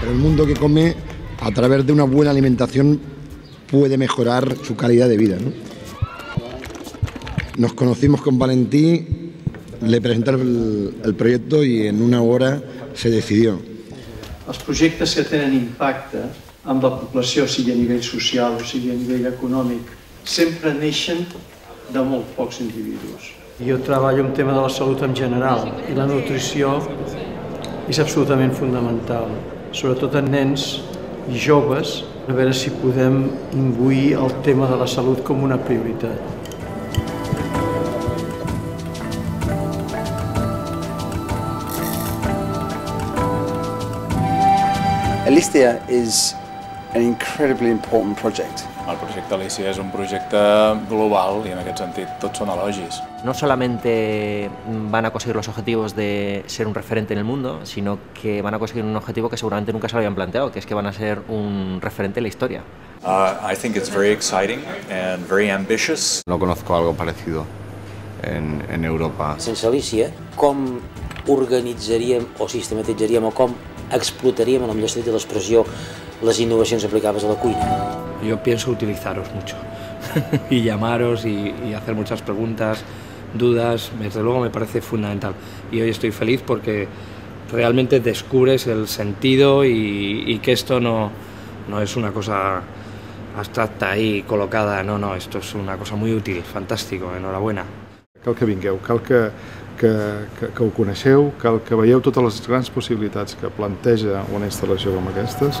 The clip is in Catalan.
Pero el mundo que come, a través de una buena alimentación, puede mejorar su calidad de vida, ¿no? Nos conocimos con Valentí, le presenté el proyecto y en una hora se decidió. Els projectes que tenen impacte amb la població, sigui a nivell social o sigui a nivell econòmic, sempre neixen de molt pocs individus. Jo treballo amb tema de la salut en general i la nutrició és absolutament fonamental, sobretot en nens i joves, a veure si podem imbuir el tema de la salut com una prioritat. Alicia is an incredibly important project. El projecte Alicia és un projecte global y en aquest sentit tots són elogis. No solamente van a conseguir los objetivos de ser un referente en el mundo, sino que van a conseguir un objetivo que seguramente nunca se lo habían planteado, que es que van a ser un referente en la historia. I think it's very exciting and very ambitious. No conozco algo parecido en Europa. Sense Alicia, com organitzaríem o sistematitzaríem o com explotaríem, en el millor sentit de l'expressió, les innovacions aplicables a la cuina? Yo pienso utilizaros mucho y llamaros y hacer muchas preguntas, dudas, desde luego me parece fundamental. Y hoy estoy feliz porque realmente descubres el sentido y que esto no es una cosa abstracta ahí colocada, no, esto es una cosa muy útil, fantástico, enhorabuena. Cal que vingueu, cal que ho coneixeu, cal que veieu totes les grans possibilitats que planteja una instal·lació com aquestes.